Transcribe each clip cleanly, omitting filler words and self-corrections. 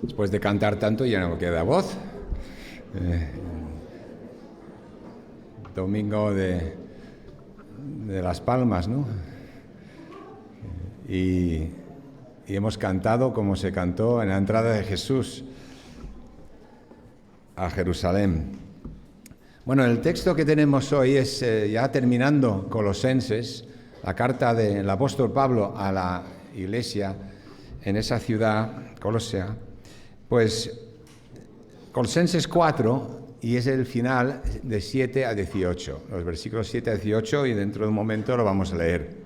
Después de cantar tanto ya no me queda voz. Domingo de las Palmas, ¿no? Y hemos cantado como se cantó en la entrada de Jesús a Jerusalén. Bueno, el texto que tenemos hoy es, ya terminando Colosenses, la carta del apóstol Pablo a la iglesia en esa ciudad, Colosea. Pues Colosenses 4, y es el final de 7 a 18, los versículos 7 a 18, y dentro de un momento lo vamos a leer.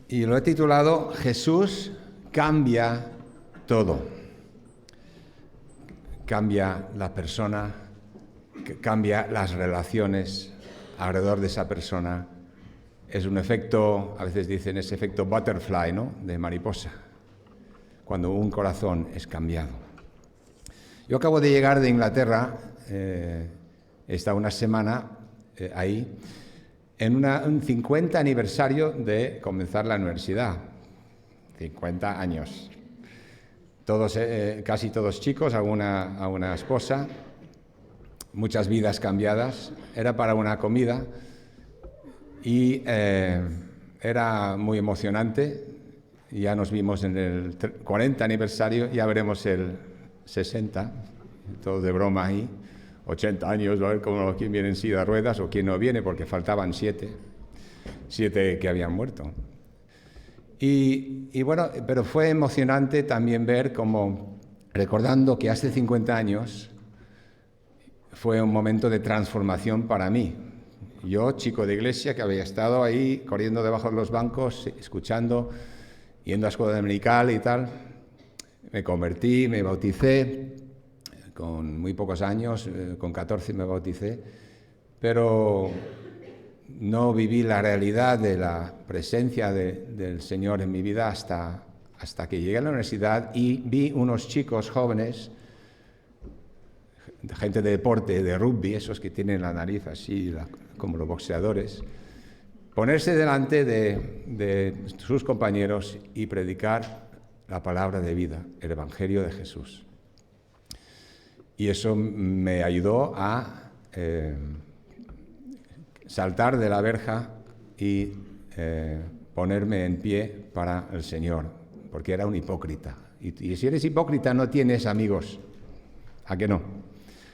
Y lo he titulado Jesús cambia todo. Cambia la persona, cambia las relaciones alrededor de esa persona. Es un efecto, a veces dicen, ese efecto butterfly, ¿no?, de mariposa, cuando un corazón es cambiado. Yo acabo de llegar de Inglaterra, he estado una semana ahí, en un 50 aniversario de comenzar la universidad. 50 años. Todos, casi todos chicos, alguna esposa, muchas vidas cambiadas. Era para una comida y era muy emocionante. Ya nos vimos en el 40 aniversario, ya veremos el 60, todo de broma ahí. 80 años, a ver quién viene en silla de ruedas o quién no viene, porque faltaban 7 que habían muerto. Y bueno, pero fue emocionante también ver cómo, recordando que hace 50 años fue un momento de transformación para mí. Yo, chico de iglesia, que había estado ahí corriendo debajo de los bancos, escuchando, yendo a escuela dominical y tal, me convertí, me bauticé, con muy pocos años, con 14 me bauticé, pero no viví la realidad de la presencia del Señor en mi vida hasta que llegué a la universidad y vi unos chicos jóvenes, gente de deporte, de rugby, esos que tienen la nariz así, como los boxeadores, ponerse delante de sus compañeros y predicar la palabra de vida, el Evangelio de Jesús. Y eso me ayudó a saltar de la verja y ponerme en pie para el Señor, porque era un hipócrita. Y si eres hipócrita no tienes amigos, ¿a qué no?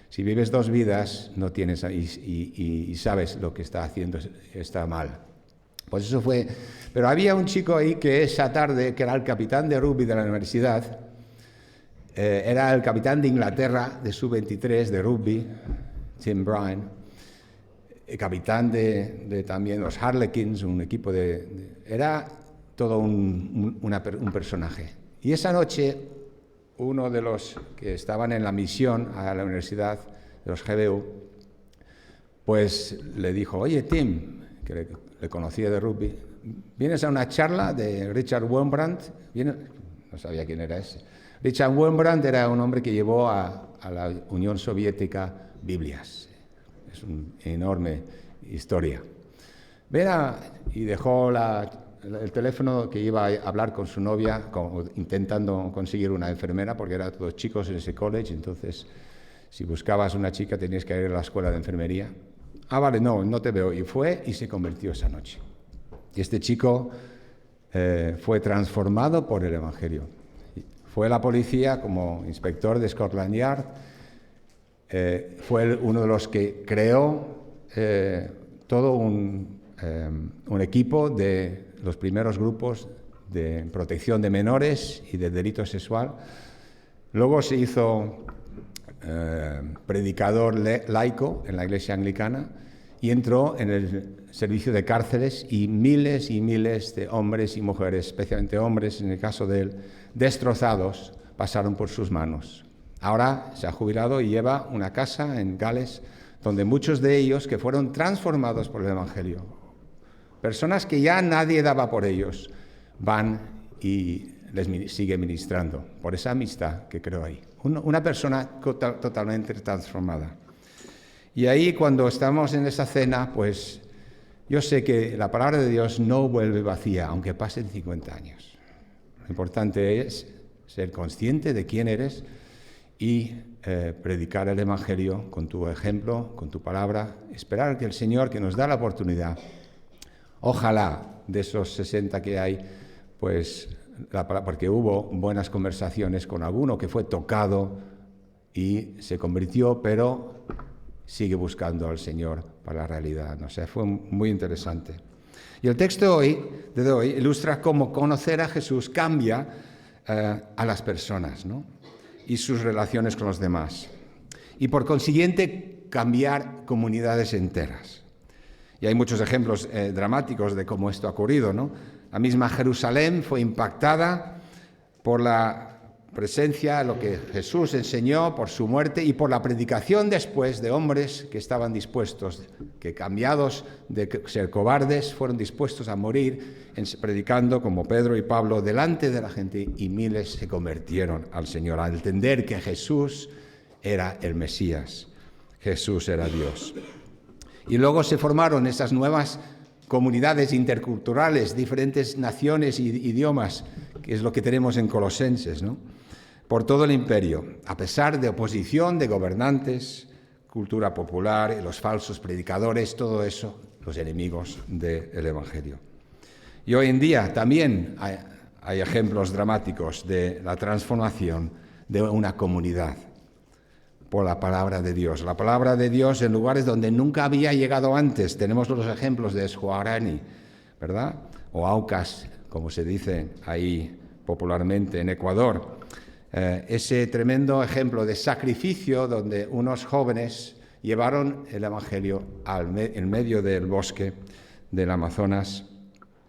Si vives dos vidas no tienes y sabes lo que está haciendo está mal. Pues eso fue. Pero había un chico ahí que esa tarde, que era el capitán de rugby de la universidad, era el capitán de Inglaterra de sub-23 de rugby, Tim Bryan, el capitán de también los Harlequins, un equipo era todo un personaje. Y esa noche, uno de los que estaban en la misión a la universidad, de los GBU, pues le dijo: oye, Tim, que le conocía de rugby, ¿vienes a una charla de Richard Wurmbrand? No sabía quién era ese. Richard Wurmbrand era un hombre que llevó a la Unión Soviética Biblias. Es una enorme historia. Y dejó el teléfono, que iba a hablar con su novia, intentando conseguir una enfermera, porque eran todos chicos en ese college, entonces si buscabas una chica tenías que ir a la escuela de enfermería. Vale, no te veo. Y fue y se convirtió esa noche. Y este chico fue transformado por el Evangelio. Fue a la policía como inspector de Scotland Yard. Fue uno de los que creó todo un equipo de los primeros grupos de protección de menores y de delito sexual. Luego se hizo predicador laico en la iglesia anglicana y entró en el servicio de cárceles, y miles de hombres y mujeres, especialmente hombres en el caso de él, destrozados, pasaron por sus manos. Ahora se ha jubilado y lleva una casa en Gales, donde muchos de ellos que fueron transformados por el Evangelio, personas que ya nadie daba por ellos, van y les sigue ministrando por esa amistad que creó ahí. Una persona totalmente transformada. Y ahí, cuando estamos en esa cena, pues yo sé que la palabra de Dios no vuelve vacía, aunque pasen 50 años. Lo importante es ser consciente de quién eres y predicar el Evangelio con tu ejemplo, con tu palabra, esperar que el Señor, que nos da la oportunidad, ojalá de esos 60 que hay, pues, porque hubo buenas conversaciones con alguno que fue tocado y se convirtió, pero sigue buscando al Señor para la realidad. No sé, fue muy interesante. Y el texto de hoy ilustra cómo conocer a Jesús cambia a las personas, ¿no? Y sus relaciones con los demás. Y por consiguiente, cambiar comunidades enteras. Y hay muchos ejemplos dramáticos de cómo esto ha ocurrido, ¿no? La misma Jerusalén fue impactada por la presencia, lo que Jesús enseñó, por su muerte y por la predicación después de hombres que estaban dispuestos, que cambiados de ser cobardes, fueron dispuestos a morir predicando como Pedro y Pablo delante de la gente, y miles se convirtieron al Señor al entender que Jesús era el Mesías, Jesús era Dios. Y luego se formaron esas nuevas comunidades interculturales, diferentes naciones y idiomas, que es lo que tenemos en Colosenses, ¿no? Por todo el imperio, a pesar de oposición de gobernantes, cultura popular, los falsos predicadores, todo eso, los enemigos del Evangelio. Y hoy en día también hay ejemplos dramáticos de la transformación de una comunidad por la palabra de Dios. La palabra de Dios en lugares donde nunca había llegado antes. Tenemos los ejemplos de Eshuarani, ¿verdad? O Aucas, como se dice ahí popularmente en Ecuador. Ese tremendo ejemplo de sacrificio donde unos jóvenes llevaron el Evangelio en medio del bosque del Amazonas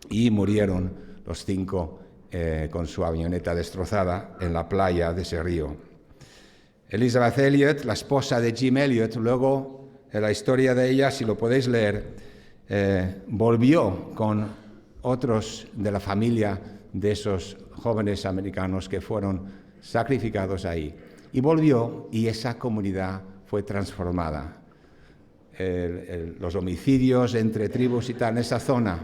y murieron los 5 con su avioneta destrozada en la playa de ese río. Elizabeth Elliot, la esposa de Jim Elliot, luego la historia de ella, si lo podéis leer, volvió con otros de la familia de esos jóvenes americanos que fueron sacrificados ahí. Y volvió y esa comunidad fue transformada. Los homicidios entre tribus y tal en esa zona,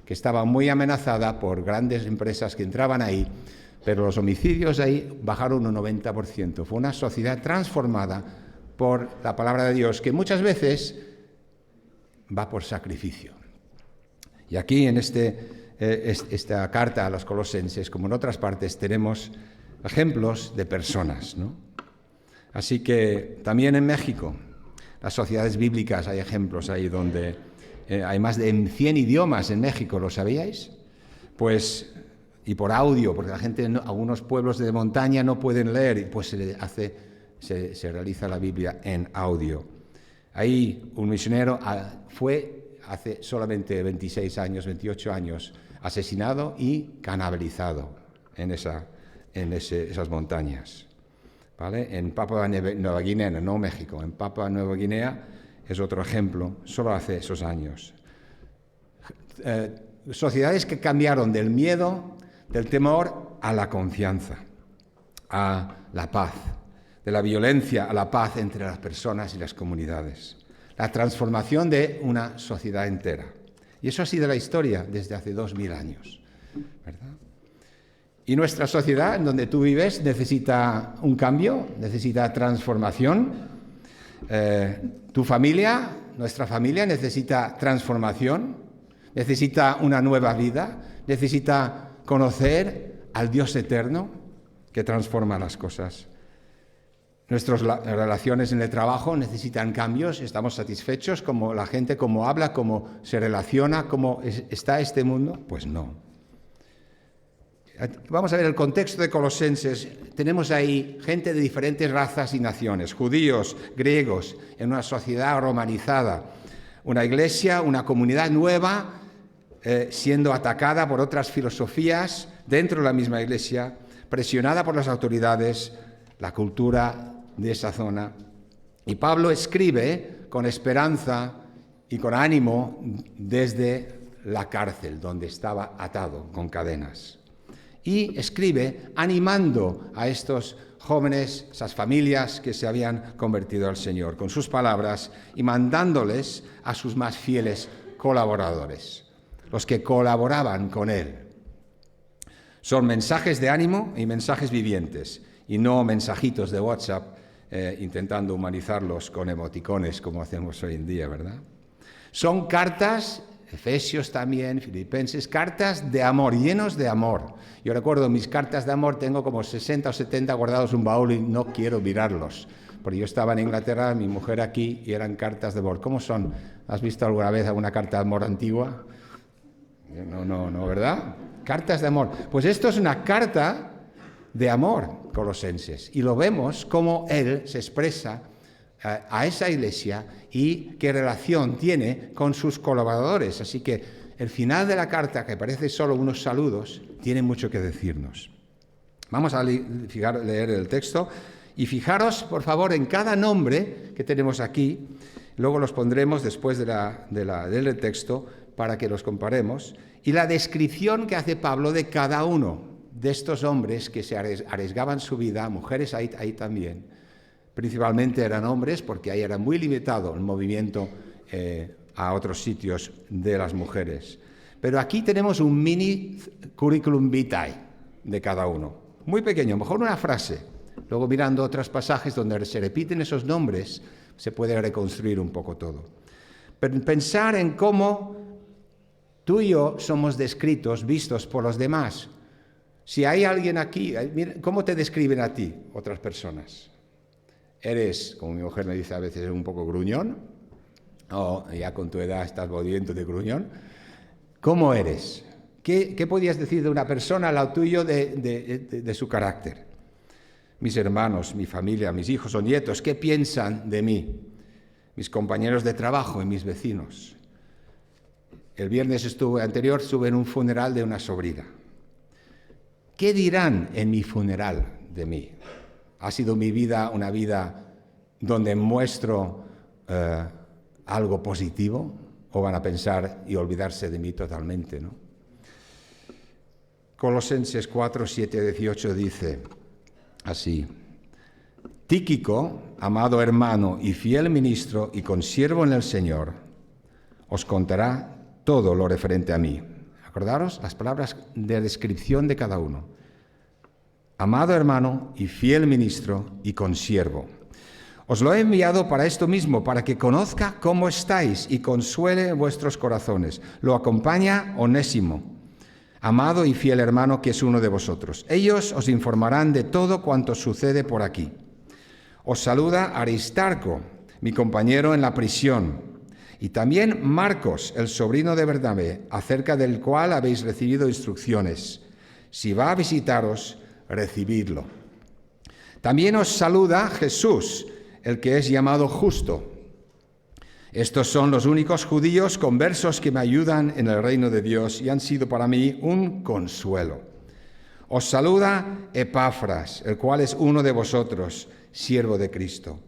que estaba muy amenazada por grandes empresas que entraban ahí, pero los homicidios ahí bajaron un 90%. Fue una sociedad transformada por la palabra de Dios, que muchas veces va por sacrificio. Y aquí en esta carta a los colosenses, como en otras partes, tenemos ejemplos de personas, ¿no? Así que también en México, las sociedades bíblicas, hay ejemplos ahí donde hay más de 100 idiomas en México, ¿lo sabíais? Pues, y por audio, porque la gente en algunos pueblos de montaña no pueden leer, y pues se realiza la Biblia en audio. Ahí un misionero fue hace solamente 26 años, 28 años, asesinado y canibalizado en esas montañas, ¿vale? En Papua Nueva Guinea, no México, en Papua Nueva Guinea es otro ejemplo, solo hace esos años. Sociedades que cambiaron del miedo, del temor, a la confianza, a la paz, de la violencia a la paz entre las personas y las comunidades. La transformación de una sociedad entera. Y eso ha sido la historia desde hace 2000 años, ¿verdad? Y nuestra sociedad, en donde tú vives, necesita un cambio, necesita transformación. Tu familia, nuestra familia, necesita transformación, necesita una nueva vida, necesita conocer al Dios eterno que transforma las cosas. Nuestras relaciones en el trabajo necesitan cambios, estamos satisfechos, como la gente, cómo habla, cómo se relaciona, cómo está este mundo. Pues no. Vamos a ver el contexto de Colosenses. Tenemos ahí gente de diferentes razas y naciones, judíos, griegos, en una sociedad romanizada, una iglesia, una comunidad nueva, siendo atacada por otras filosofías dentro de la misma iglesia, presionada por las autoridades, la cultura de esa zona. Y Pablo escribe con esperanza y con ánimo desde la cárcel, donde estaba atado con cadenas. Y escribe animando a estos jóvenes, esas familias que se habían convertido al Señor, con sus palabras y mandándoles a sus más fieles colaboradores, los que colaboraban con él. Son mensajes de ánimo y mensajes vivientes, y no mensajitos de WhatsApp intentando humanizarlos con emoticones como hacemos hoy en día, ¿verdad? Son cartas, Efesios también, Filipenses, cartas de amor, llenos de amor. Yo recuerdo mis cartas de amor, tengo como 60 o 70 guardados en un baúl y no quiero mirarlos. Porque yo estaba en Inglaterra, mi mujer aquí, y eran cartas de amor. ¿Cómo son? ¿Has visto alguna vez alguna carta de amor antigua? No, ¿verdad? Cartas de amor. Pues esto es una carta de amor, Colosenses. Y lo vemos como él se expresa a esa iglesia y qué relación tiene con sus colaboradores. Así que el final de la carta, que parece solo unos saludos, tiene mucho que decirnos. Vamos a leer el texto y fijaros, por favor, en cada nombre que tenemos aquí. Luego los pondremos después del texto para que los comparemos. Y la descripción que hace Pablo de cada uno de estos hombres que se arriesgaban su vida, mujeres ahí también. Principalmente eran hombres porque ahí era muy limitado el movimiento a otros sitios de las mujeres. Pero aquí tenemos un mini curriculum vitae de cada uno. Muy pequeño, mejor una frase. Luego mirando otros pasajes donde se repiten esos nombres, se puede reconstruir un poco todo. Pero pensar en cómo tú y yo somos descritos, vistos por los demás. Si hay alguien aquí, mira, ¿cómo te describen a ti otras personas? Eres, como mi mujer me dice a veces, un poco gruñón, o ya con tu edad estás volviendo de gruñón. ¿Cómo eres? ¿Qué podías decir de una persona al lado tuyo de su carácter? Mis hermanos, mi familia, mis hijos o nietos, ¿qué piensan de mí? Mis compañeros de trabajo y mis vecinos. El viernes anterior estuve en un funeral de una sobrina. ¿Qué dirán en mi funeral de mí? ¿Ha sido mi vida una vida donde muestro algo positivo? ¿O van a pensar y olvidarse de mí totalmente, ¿no? Colosenses 4, 7, 18 dice así: Tíquico, amado hermano y fiel ministro y consiervo en el Señor, os contará todo lo referente a mí. Acordaros las palabras de descripción de cada uno. Amado hermano y fiel ministro y consiervo. Os lo he enviado para esto mismo, para que conozca cómo estáis y consuele vuestros corazones. Lo acompaña Onésimo, amado y fiel hermano que es uno de vosotros. Ellos os informarán de todo cuanto sucede por aquí. Os saluda Aristarco, mi compañero en la prisión, y también Marcos, el sobrino de Bernabé, acerca del cual habéis recibido instrucciones. Si va a visitaros, recibidlo. También os saluda Jesús, el que es llamado Justo. Estos son los únicos judíos conversos que me ayudan en el reino de Dios y han sido para mí un consuelo. Os saluda Epafras, el cual es uno de vosotros, siervo de Cristo.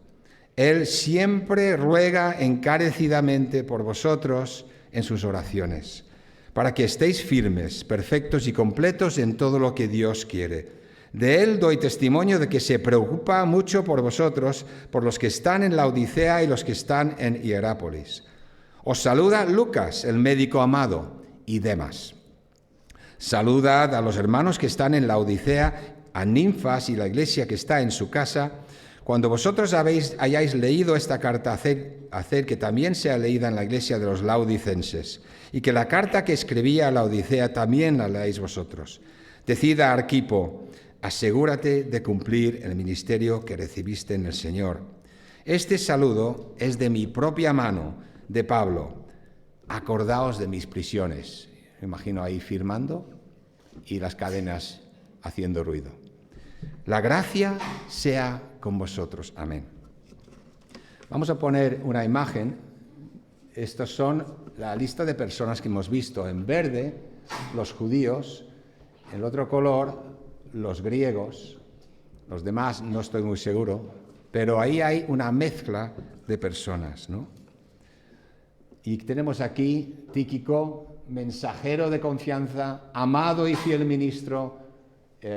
Él siempre ruega encarecidamente por vosotros en sus oraciones, para que estéis firmes, perfectos y completos en todo lo que Dios quiere. De él doy testimonio de que se preocupa mucho por vosotros, por los que están en Laodicea y los que están en Hierápolis. Os saluda Lucas, el médico amado, y Demas. Saludad a los hermanos que están en Laodicea, a Ninfas y la iglesia que está en su casa. Cuando vosotros hayáis leído esta carta, haced que también sea leída en la iglesia de los laodicenses, y que la carta que escribía a Laodicea también la leáis vosotros. Decid a Arquipo: asegúrate de cumplir el ministerio que recibiste en el Señor. Este saludo es de mi propia mano, de Pablo. Acordaos de mis prisiones. Me imagino ahí firmando y las cadenas haciendo ruido. La gracia sea con vosotros. Amén. Vamos a poner una imagen. Estas son la lista de personas que hemos visto. En verde, los judíos. En el otro color, los griegos. Los demás no estoy muy seguro. Pero ahí hay una mezcla de personas, ¿no? Y tenemos aquí Tíquico, mensajero de confianza, amado y fiel ministro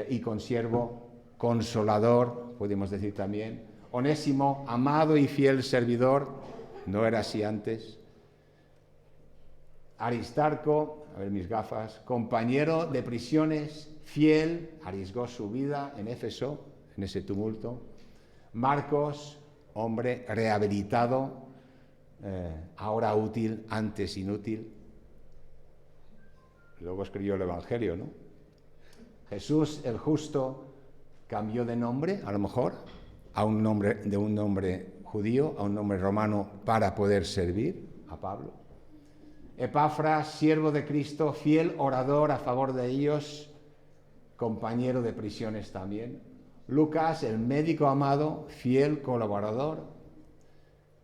y consiervo, consolador, podemos decir también. Onésimo, amado y fiel servidor, no era así antes. Aristarco, a ver mis gafas, compañero de prisiones, fiel, arriesgó su vida en Éfeso, en ese tumulto. Marcos, hombre rehabilitado, ahora útil, antes inútil. Luego escribió el Evangelio, ¿no? Jesús, el justo, cambió de nombre, a lo mejor, de un nombre judío a un nombre romano para poder servir a Pablo. Epafras, siervo de Cristo, fiel orador a favor de ellos, compañero de prisiones también. Lucas, el médico amado, fiel colaborador.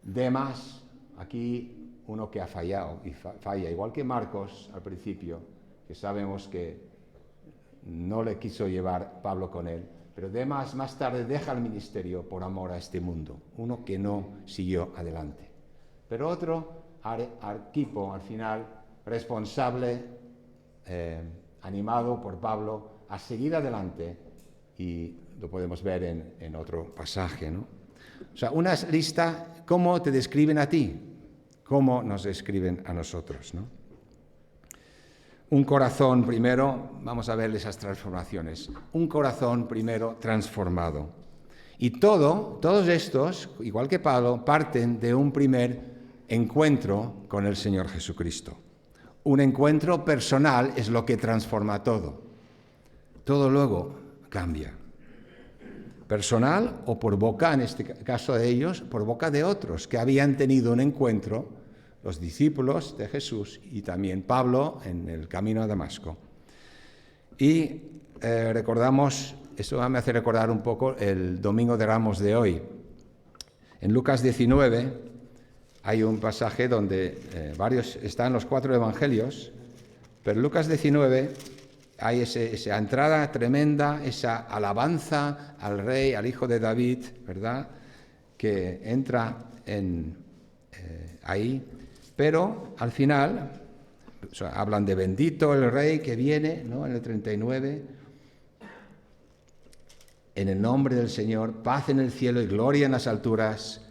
Demas, aquí uno que ha fallado y falla, igual que Marcos al principio, que sabemos que no le quiso llevar Pablo con él, pero Demas más tarde deja el ministerio por amor a este mundo, uno que no siguió adelante. Pero otro, Arquipo, al final, responsable, animado por Pablo a seguir adelante, y lo podemos ver en otro pasaje, ¿no? O sea, una lista, ¿cómo te describen a ti? ¿Cómo nos describen a nosotros, ¿no? Un corazón primero, vamos a ver esas transformaciones. Un corazón primero transformado. Y todos estos, igual que Pablo, parten de un primer encuentro con el Señor Jesucristo. Un encuentro personal es lo que transforma todo. Todo luego cambia. Personal o por boca, en este caso de ellos, por boca de otros que habían tenido un encuentro, los discípulos de Jesús y también Pablo en el camino a Damasco. Y recordamos, eso me hace recordar un poco el Domingo de Ramos de hoy. En Lucas 19 hay un pasaje donde están los 4 evangelios, pero en Lucas 19 hay esa entrada tremenda, esa alabanza al rey, al hijo de David, ¿verdad?, que entra ahí. Pero al final, o sea, hablan de bendito el rey que viene, ¿no?, en el 39, en el nombre del Señor, paz en el cielo y gloria en las alturas,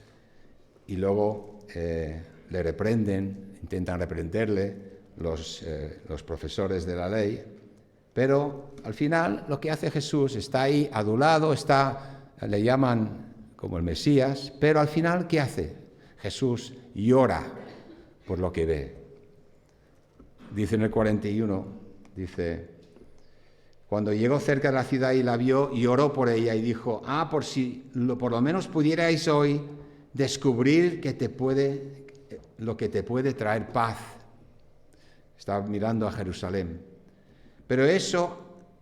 y luego le reprenden, intentan reprenderle los profesores de la ley, pero al final lo que hace Jesús, está ahí adulado, le llaman como el Mesías, pero al final, ¿qué hace? Jesús llora por lo que ve. Dice en el 41, dice, cuando llegó cerca de la ciudad y la vio, lloró por ella y dijo, por lo menos pudierais hoy descubrir lo que te puede traer paz. Estaba mirando a Jerusalén. Pero eso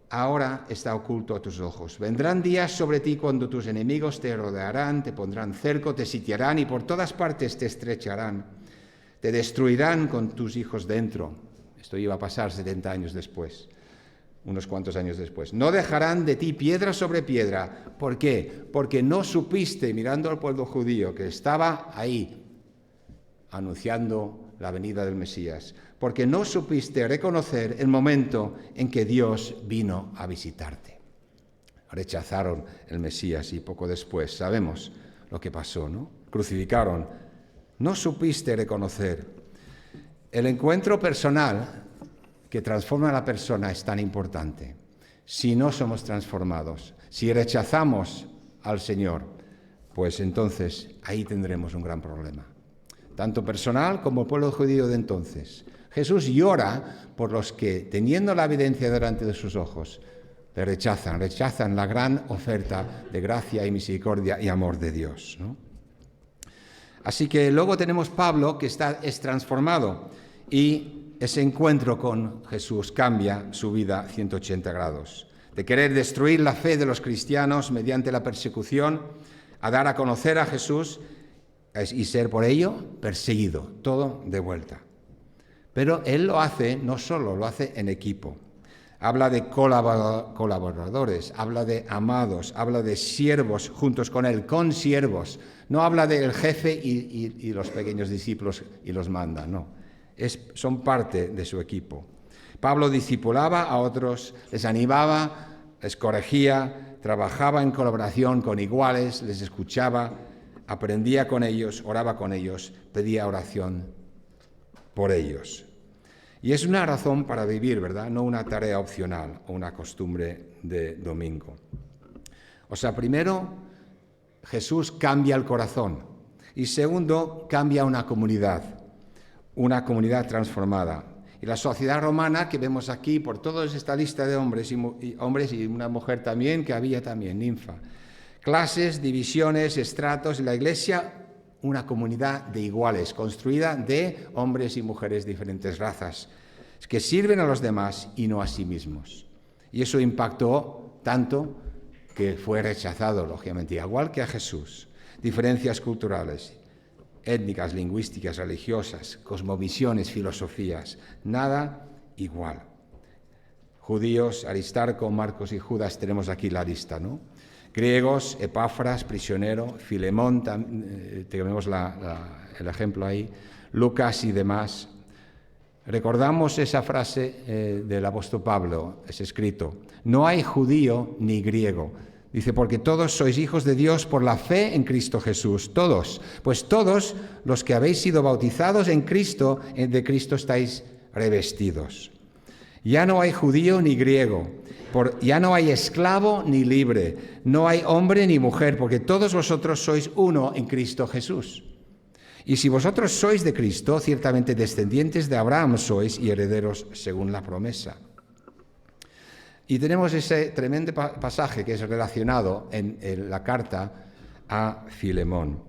ahora está oculto a tus ojos. Vendrán días sobre ti cuando tus enemigos te rodearán, te pondrán cerco, te sitiarán y por todas partes te estrecharán. Te destruirán con tus hijos dentro. Esto iba a pasar 70 años después, unos cuantos años después. No dejarán de ti piedra sobre piedra. ¿Por qué? Porque no supiste, mirando al pueblo judío que estaba ahí, anunciando la venida del Mesías, porque no supiste reconocer el momento en que Dios vino a visitarte. Rechazaron el Mesías y poco después sabemos lo que pasó, ¿no? Crucificaron. No supiste reconocer. El encuentro personal que transforma a la persona es tan importante. Si no somos transformados, si rechazamos al Señor, pues entonces ahí tendremos un gran problema. Tanto personal como el pueblo judío de entonces. Jesús llora por los que, teniendo la evidencia delante de sus ojos, le rechazan la gran oferta de gracia y misericordia y amor de Dios, ¿no? Así que luego tenemos Pablo, que es transformado, y ese encuentro con Jesús cambia su vida 180 grados. De querer destruir la fe de los cristianos mediante la persecución, a dar a conocer a Jesús y ser por ello perseguido, todo de vuelta. Pero él lo hace, no solo, lo hace en equipo. Habla de colaboradores, habla de amados, habla de siervos juntos con él, con siervos. No habla del jefe y los pequeños discípulos y los manda, no. Son parte de su equipo. Pablo discipulaba a otros, les animaba, les corregía, trabajaba en colaboración con iguales, les escuchaba, aprendía con ellos, oraba con ellos, pedía oración por ellos. Y es una razón para vivir, ¿verdad? No una tarea opcional o una costumbre de domingo. O sea, primero, Jesús cambia el corazón. Y segundo, cambia una comunidad transformada. Y la sociedad romana que vemos aquí, por toda esta lista de hombres y una mujer también, que había también, ninfa. Clases, divisiones, estratos, y la iglesia, una comunidad de iguales, construida de hombres y mujeres de diferentes razas, que sirven a los demás y no a sí mismos. Y eso impactó tanto que fue rechazado, lógicamente, igual que a Jesús. Diferencias culturales, étnicas, lingüísticas, religiosas, cosmovisiones, filosofías, nada igual. Judíos, Aristarco, Marcos y Judas, tenemos aquí la lista, ¿no? Griegos, Epáfras, prisionero, Filemón, tenemos el ejemplo ahí, Lucas y demás. Recordamos esa frase del apóstol Pablo, es escrito, no hay judío ni griego. Dice, porque todos sois hijos de Dios por la fe en Cristo Jesús, todos. Pues todos los que habéis sido bautizados en Cristo, de Cristo estáis revestidos. Ya no hay judío ni griego, ya no hay esclavo ni libre, no hay hombre ni mujer, porque todos vosotros sois uno en Cristo Jesús. Y si vosotros sois de Cristo, ciertamente descendientes de Abraham sois y herederos según la promesa. Y tenemos ese tremendo pasaje que es relacionado en la carta a Filemón.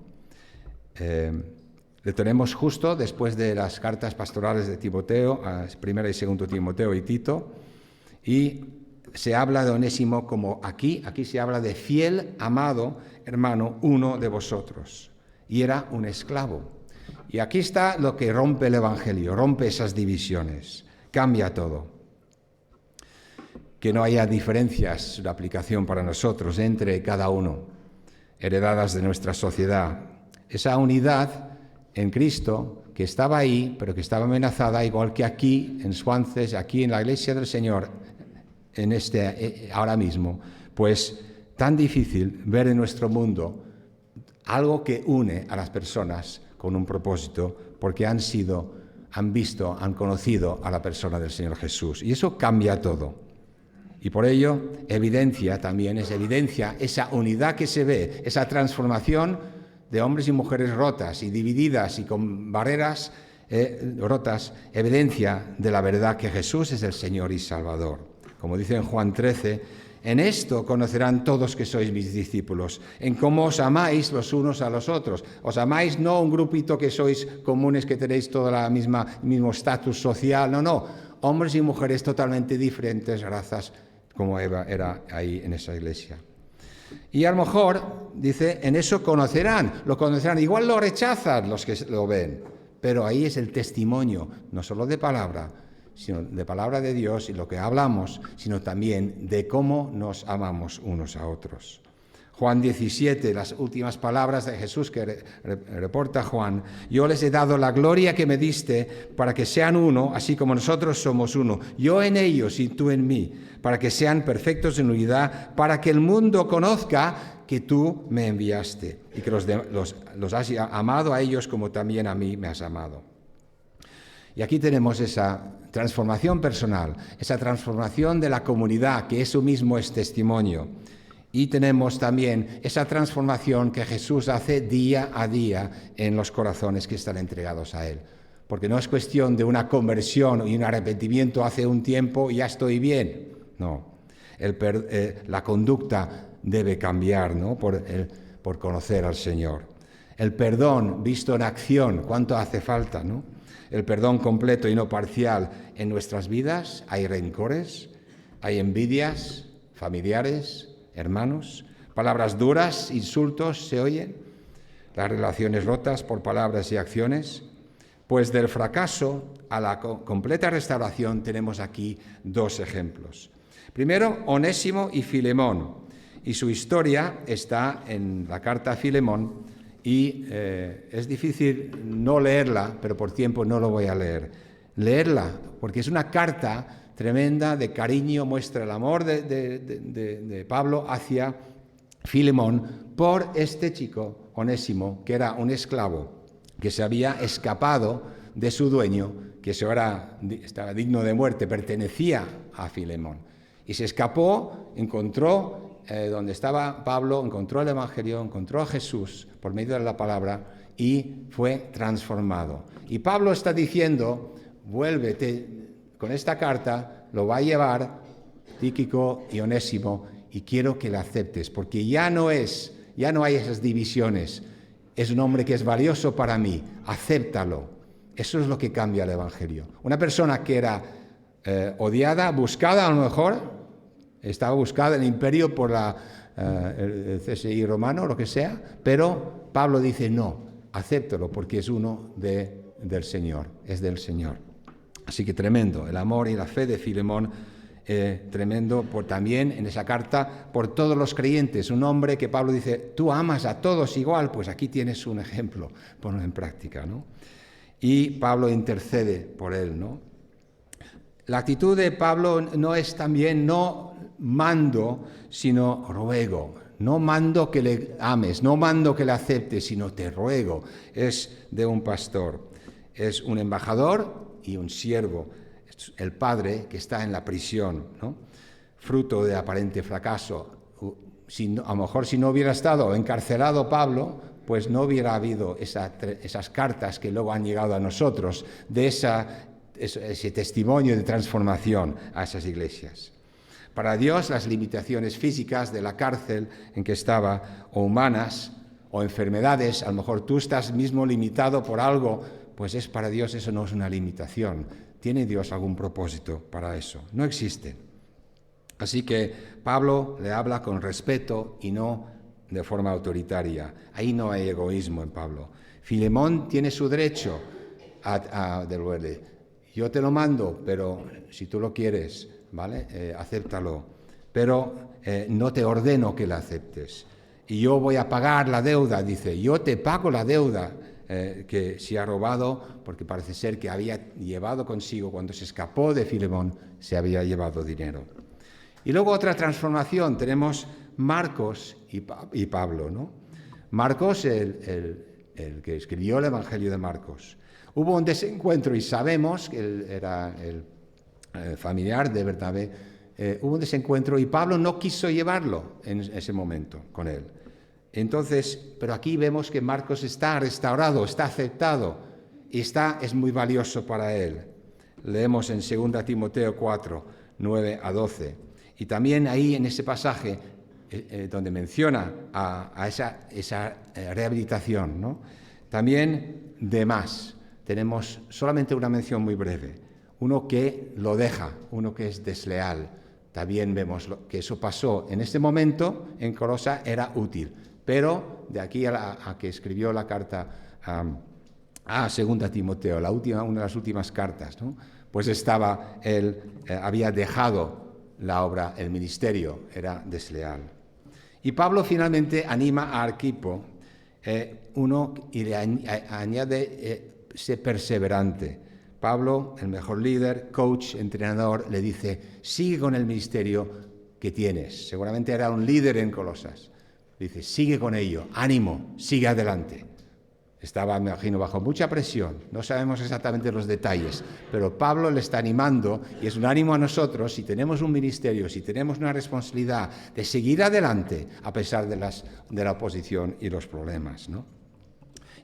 Le tenemos justo después de las cartas pastorales de Timoteo, a 1 y 2 Timoteo y Tito, y se habla de Onésimo como aquí se habla de fiel, amado hermano, uno de vosotros. Y era un esclavo. Y aquí está lo que rompe el Evangelio, rompe esas divisiones, cambia todo. Que no haya diferencias de aplicación para nosotros entre cada uno, heredadas de nuestra sociedad. Esa unidad en Cristo, que estaba ahí, pero que estaba amenazada, igual que aquí, en Suances, aquí en la Iglesia del Señor, ahora mismo, pues tan difícil ver en nuestro mundo algo que une a las personas con un propósito, porque han visto, han conocido a la persona del Señor Jesús. Y eso cambia todo. Y por ello evidencia esa unidad que se ve, esa transformación de hombres y mujeres rotas y divididas y con barreras rotas, evidencia de la verdad que Jesús es el Señor y Salvador. Como dice en Juan 13, en esto conocerán todos que sois mis discípulos, en cómo os amáis los unos a los otros. Os amáis no un grupito que sois comunes, que tenéis toda la mismo estatus social, no, hombres y mujeres totalmente diferentes, razas, como era ahí en esa iglesia. Y a lo mejor, dice, en eso lo conocerán, igual lo rechazan los que lo ven, pero ahí es el testimonio, no solo de palabra, sino de palabra de Dios y lo que hablamos, sino también de cómo nos amamos unos a otros. Juan 17, las últimas palabras de Jesús que reporta Juan, yo les he dado la gloria que me diste para que sean uno, así como nosotros somos uno, yo en ellos y tú en mí, para que sean perfectos en unidad, para que el mundo conozca que tú me enviaste y que los has amado a ellos como también a mí me has amado. Y aquí tenemos esa transformación personal, esa transformación de la comunidad, que eso mismo es testimonio. Y tenemos también esa transformación que Jesús hace día a día en los corazones que están entregados a Él. Porque no es cuestión de una conversión y un arrepentimiento hace un tiempo y ya estoy bien. No, la conducta debe cambiar, ¿no? por conocer al Señor. El perdón visto en acción, ¿cuánto hace falta, no? El perdón completo y no parcial en nuestras vidas. Hay rencores, hay envidias familiares, hermanos, palabras duras, insultos se oyen, las relaciones rotas por palabras y acciones. Pues del fracaso a la completa restauración tenemos aquí dos ejemplos. Primero, Onésimo y Filemón, y su historia está en la carta a Filemón, y es difícil no leerla, pero por tiempo no lo voy a leer. Leerla, porque es una carta tremenda de cariño, muestra el amor de Pablo hacia Filemón por este chico, Onésimo, que era un esclavo, que se había escapado de su dueño, que eso estaba digno de muerte, pertenecía a Filemón. Y se escapó, encontró donde estaba Pablo, encontró el Evangelio, encontró a Jesús por medio de la palabra y fue transformado. Y Pablo está diciendo, vuélvete, con esta carta lo va a llevar Tíquico y Onésimo y quiero que la aceptes, porque ya no hay esas divisiones. Es un hombre que es valioso para mí, acéptalo. Eso es lo que cambia el Evangelio. Una persona que era odiada, buscada a lo mejor, estaba buscada en el imperio por el CSI romano o lo que sea, pero Pablo dice no, acéptalo porque es uno del Señor, es del Señor. Así que tremendo, el amor y la fe de Filemón, tremendo también en esa carta por todos los creyentes. Un hombre que Pablo dice, tú amas a todos igual, pues aquí tienes un ejemplo, ponlo en práctica, ¿no? Y Pablo intercede por él, ¿no? La actitud de Pablo no es también no mando, sino ruego. No mando que le ames, no mando que le aceptes, sino te ruego. Es de un pastor, es un embajador y un siervo. Es el padre que está en la prisión, ¿no? Fruto de aparente fracaso. A lo mejor si no hubiera estado encarcelado Pablo, pues no hubiera habido esas cartas que luego han llegado a nosotros, de ese testimonio de transformación a esas iglesias. Para Dios, las limitaciones físicas de la cárcel en que estaba, o humanas, o enfermedades, a lo mejor tú estás mismo limitado por algo, pues para Dios eso no es una limitación. ¿Tiene Dios algún propósito para eso? No existe. Así que Pablo le habla con respeto y no de forma autoritaria. Ahí no hay egoísmo en Pablo. Filemón tiene su derecho a devolverle. Yo te lo mando, pero si tú lo quieres, ¿vale? Acéptalo. Pero no te ordeno que la aceptes. Y yo voy a pagar la deuda, dice. Yo te pago la deuda que se ha robado, porque parece ser que había llevado consigo, cuando se escapó de Filemón, se había llevado dinero. Y luego otra transformación, tenemos Marcos y Pablo, ¿no? Marcos, el que escribió el Evangelio de Marcos. Hubo un desencuentro y sabemos que él era el familiar de Bernabé. Hubo un desencuentro y Pablo no quiso llevarlo en ese momento con él. Entonces, pero aquí vemos que Marcos está restaurado, está aceptado y es muy valioso para él. Leemos en 2 Timoteo 4, 9 a 12. Y también ahí en ese pasaje donde menciona a esa rehabilitación, ¿no? También Demas. Tenemos solamente una mención muy breve. Uno que lo deja, uno que es desleal. También vemos que eso pasó en este momento en Colosa, era útil. Pero de aquí a que escribió la carta a 2 Timoteo, una de las últimas cartas, ¿no? Pues él había dejado la obra, el ministerio, era desleal. Y Pablo finalmente anima a Arquipo, y le añade sé perseverante. Pablo, el mejor líder, coach, entrenador, le dice, sigue con el ministerio que tienes. Seguramente era un líder en Colosas. Dice, sigue con ello, ánimo, sigue adelante. Estaba, me imagino, bajo mucha presión. No sabemos exactamente los detalles, pero Pablo le está animando y es un ánimo a nosotros, si tenemos un ministerio, si tenemos una responsabilidad de seguir adelante a pesar de la oposición y los problemas, ¿no?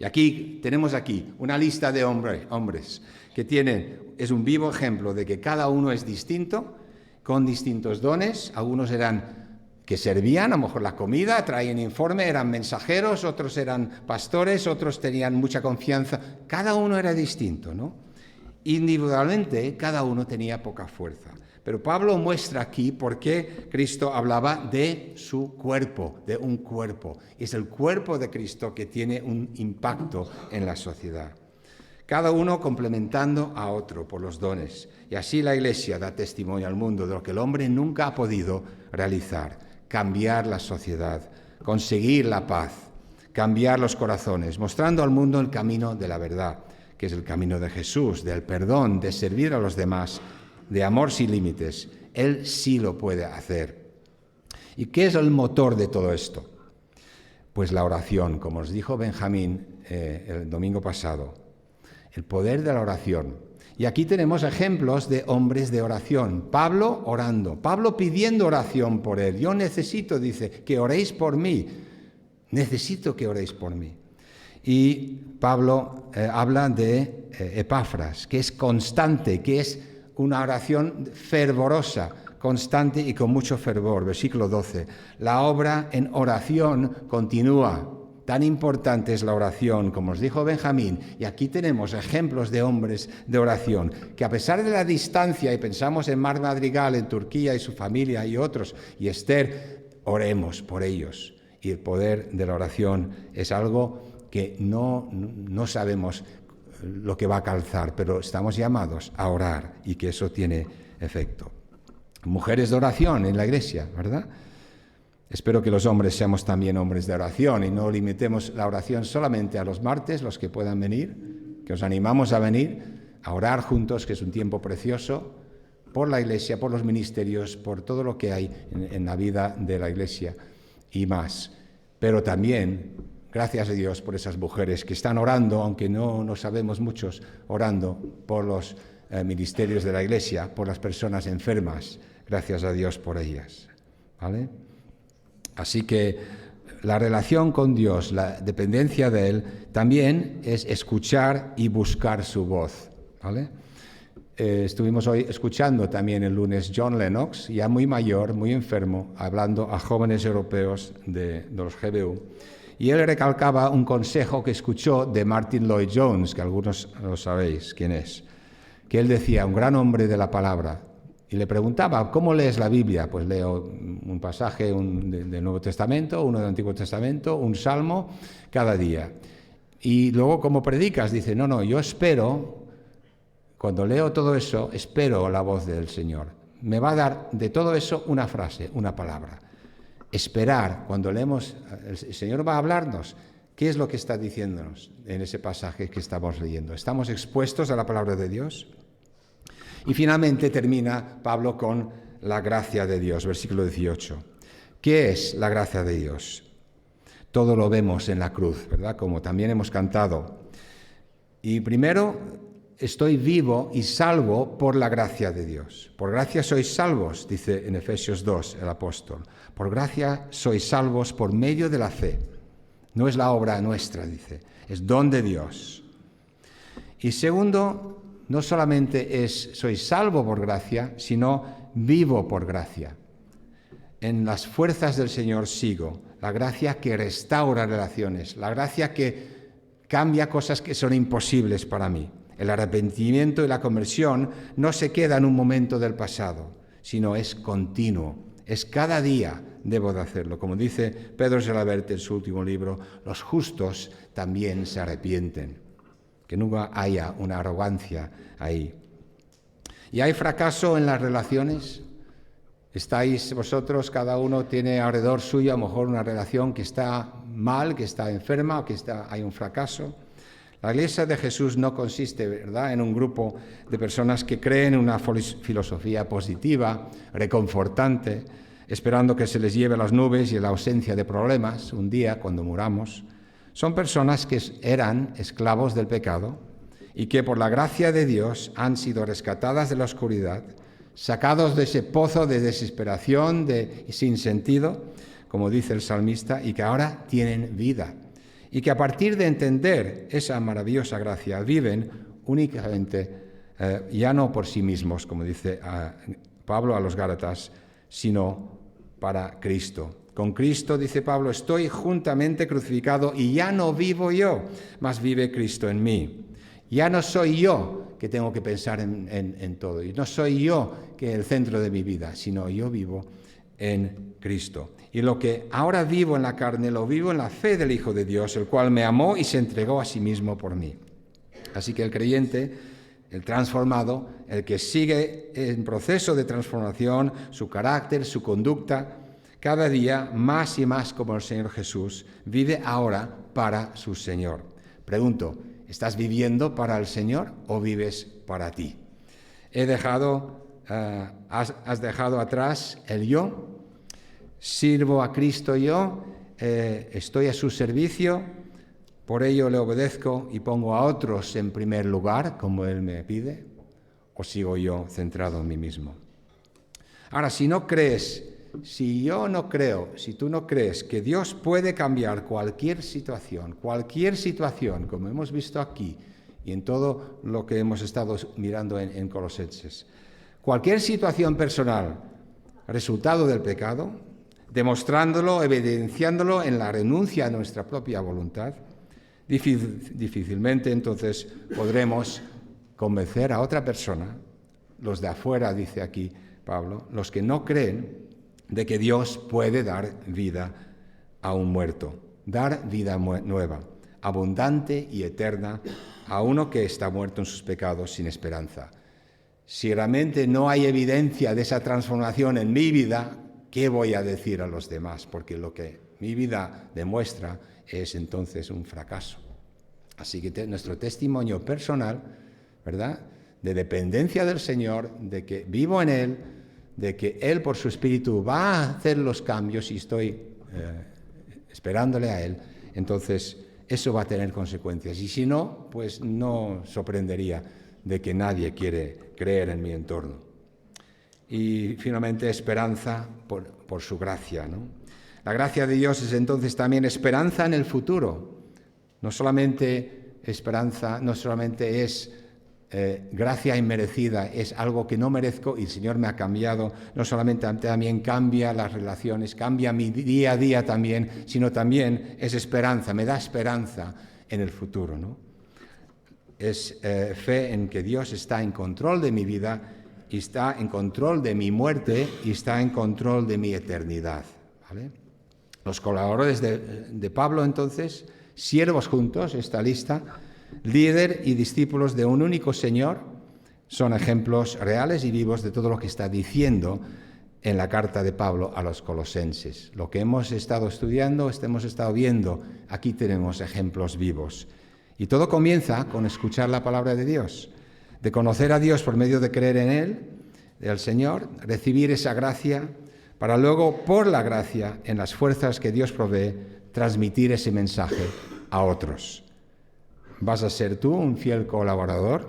Y tenemos una lista de hombres que es un vivo ejemplo de que cada uno es distinto, con distintos dones. Algunos eran que servían, a lo mejor la comida, traían informe, eran mensajeros, otros eran pastores, otros tenían mucha confianza. Cada uno era distinto, ¿no? Individualmente, cada uno tenía poca fuerza. Pero Pablo muestra aquí por qué Cristo hablaba de su cuerpo, de un cuerpo. Es el cuerpo de Cristo que tiene un impacto en la sociedad. Cada uno complementando a otro por los dones. Y así la Iglesia da testimonio al mundo de lo que el hombre nunca ha podido realizar. Cambiar la sociedad, conseguir la paz, cambiar los corazones, mostrando al mundo el camino de la verdad, que es el camino de Jesús, del perdón, de servir a los demás, de amor sin límites. Él sí lo puede hacer. ¿Y qué es el motor de todo esto? Pues la oración, como os dijo Benjamín el domingo pasado. el poder de la oración. Y aquí tenemos ejemplos de hombres de oración. Pablo orando, Pablo pidiendo oración por él. Yo necesito, dice, que oréis por mí. Necesito que oréis por mí. Y Pablo habla de Epafras, que es constante, que es una oración fervorosa, constante y con mucho fervor. Versículo 12. La obra en oración continúa. Tan importante es la oración, como os dijo Benjamín, y aquí tenemos ejemplos de hombres de oración, que a pesar de la distancia, y pensamos en Marc Madrigal en Turquía y su familia y otros, y Esther, oremos por ellos. Y el poder de la oración es algo que no sabemos lo que va a calzar, pero estamos llamados a orar y que eso tiene efecto. Mujeres de oración en la iglesia, ¿verdad? Espero que los hombres seamos también hombres de oración y no limitemos la oración solamente a los martes, los que puedan venir, que os animamos a venir, a orar juntos, que es un tiempo precioso, por la iglesia, por los ministerios, por todo lo que hay en la vida de la iglesia y más. Pero también, gracias a Dios por esas mujeres que están orando, aunque no sabemos muchos, orando por los ministerios de la iglesia, por las personas enfermas. Gracias a Dios por ellas, ¿vale? Así que la relación con Dios, la dependencia de Él, también es escuchar y buscar su voz, ¿vale? Estuvimos hoy escuchando también el lunes John Lennox, ya muy mayor, muy enfermo, hablando a jóvenes europeos de los GBU. Y él recalcaba un consejo que escuchó de Martin Lloyd-Jones, que algunos lo sabéis quién es, que él decía, un gran hombre de la palabra, y le preguntaba, ¿cómo lees la Biblia? Pues leo un pasaje del Nuevo Testamento, uno del Antiguo Testamento, un salmo cada día. Y luego, ¿cómo predicas? Dice, no, yo espero, cuando leo todo eso, espero la voz del Señor. Me va a dar de todo eso una frase, una palabra. Esperar, cuando leemos, el Señor va a hablarnos. ¿Qué es lo que está diciéndonos en ese pasaje que estamos leyendo? ¿Estamos expuestos a la palabra de Dios? Y finalmente termina Pablo con la gracia de Dios, versículo 18. ¿Qué es la gracia de Dios? Todo lo vemos en la cruz, ¿verdad? Como también hemos cantado. Y primero, estoy vivo y salvo por la gracia de Dios. Por gracia sois salvos, dice en Efesios 2 el apóstol. Por gracia sois salvos por medio de la fe. No es la obra nuestra, dice, es don de Dios. Y segundo, no solamente soy salvo por gracia, sino vivo por gracia. En las fuerzas del Señor sigo, la gracia que restaura relaciones, la gracia que cambia cosas que son imposibles para mí. El arrepentimiento y la conversión no se queda en un momento del pasado, sino es continuo, es cada día debo de hacerlo. Como dice Pedro Gelabert en su último libro, los justos también se arrepienten. Que nunca haya una arrogancia ahí. ¿Y hay fracaso en las relaciones? ¿Estáis vosotros, cada uno tiene alrededor suyo a lo mejor una relación que está mal, que está enferma, o que hay un fracaso? La Iglesia de Jesús no consiste, ¿verdad?, en un grupo de personas que creen en una filosofía positiva, reconfortante, esperando que se les lleve las nubes y en la ausencia de problemas un día cuando muramos. Son personas que eran esclavos del pecado y que por la gracia de Dios han sido rescatadas de la oscuridad, sacados de ese pozo de desesperación, sin sentido, como dice el salmista, y que ahora tienen vida. Y que a partir de entender esa maravillosa gracia viven únicamente, ya no por sí mismos, como dice Pablo a los Gálatas, sino para Cristo. Con Cristo, dice Pablo, estoy juntamente crucificado y ya no vivo yo, mas vive Cristo en mí. Ya no soy yo que tengo que pensar en todo, y no soy yo que el centro de mi vida, sino yo vivo en Cristo. Y lo que ahora vivo en la carne, lo vivo en la fe del Hijo de Dios, el cual me amó y se entregó a sí mismo por mí. Así que el creyente, el transformado, el que sigue en proceso de transformación, su carácter, su conducta, cada día más y más como el Señor Jesús, vive ahora para su Señor. Pregunto, ¿estás viviendo para el Señor o vives para ti? ¿Has dejado atrás el yo? ¿Sirvo a Cristo yo? ¿Estoy a su servicio? Por ello le obedezco y pongo a otros en primer lugar, como Él me pide, o sigo yo centrado en mí mismo. Ahora, si yo no creo, si tú no crees que Dios puede cambiar cualquier situación, como hemos visto aquí y en todo lo que hemos estado mirando en Colosenses, cualquier situación personal, resultado del pecado, demostrándolo, evidenciándolo en la renuncia a nuestra propia voluntad, difícilmente entonces podremos convencer a otra persona, los de afuera, dice aquí Pablo, los que no creen, de que Dios puede dar vida a un muerto, dar vida nueva, abundante y eterna a uno que está muerto en sus pecados sin esperanza. Si realmente no hay evidencia de esa transformación en mi vida, ¿qué voy a decir a los demás? Porque lo que mi vida demuestra es entonces un fracaso. Así que nuestro testimonio personal, ¿verdad?, de dependencia del Señor, de que vivo en Él, de que Él por su Espíritu va a hacer los cambios y estoy esperándole a Él, entonces eso va a tener consecuencias. Y si no, pues no sorprendería de que nadie quiere creer en mi entorno. Y finalmente esperanza por su gracia, ¿no? La gracia de Dios es entonces también esperanza en el futuro. No solamente esperanza, no solamente es gracia inmerecida, es algo que no merezco y el Señor me ha cambiado. No solamente también cambia las relaciones, cambia mi día a día también, sino también es esperanza, me da esperanza en el futuro, ¿no? Es fe en que Dios está en control de mi vida y está en control de mi muerte y está en control de mi eternidad, ¿vale? Los colaboradores de Pablo, entonces, siervos juntos, esta lista, líder y discípulos de un único Señor, son ejemplos reales y vivos de todo lo que está diciendo en la carta de Pablo a los colosenses. Lo que hemos estado estudiando, hemos estado viendo, aquí tenemos ejemplos vivos. Y todo comienza con escuchar la palabra de Dios, de conocer a Dios por medio de creer en Él, del Señor, recibir esa gracia, para luego, por la gracia, en las fuerzas que Dios provee, transmitir ese mensaje a otros. ¿Vas a ser tú un fiel colaborador,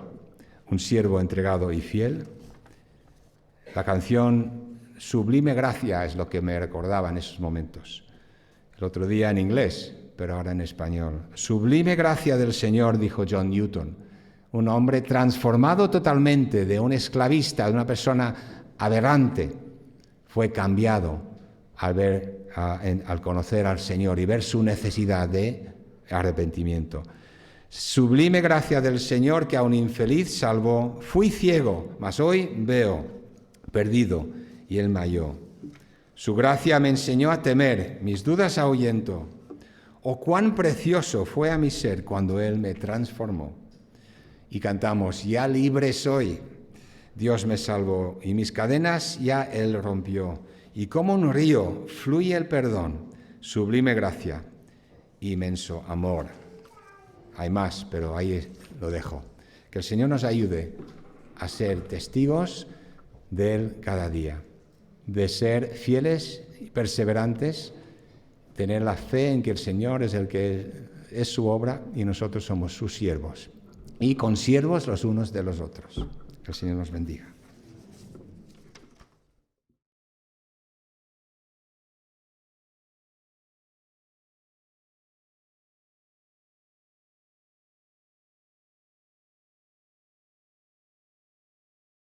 un siervo entregado y fiel? La canción Sublime Gracia es lo que me recordaba en esos momentos. El otro día en inglés, pero ahora en español. Sublime gracia del Señor, dijo John Newton, un hombre transformado totalmente de un esclavista, de una persona aberrante, fue cambiado al conocer al Señor y ver su necesidad de arrepentimiento. Sublime gracia del Señor que a un infeliz salvó. Fui ciego, mas hoy veo, perdido, y Él me halló. Su gracia me enseñó a temer, mis dudas ahuyentó. Oh, cuán precioso fue a mi ser cuando Él me transformó. Y cantamos, ya libre soy, Dios me salvó, y mis cadenas ya Él rompió. Y como un río fluye el perdón, sublime gracia, inmenso amor. Hay más, pero ahí lo dejo. Que el Señor nos ayude a ser testigos de Él cada día, de ser fieles y perseverantes, tener la fe en que el Señor es el que es su obra y nosotros somos sus siervos, y consiervos los unos de los otros. Que el Señor nos bendiga.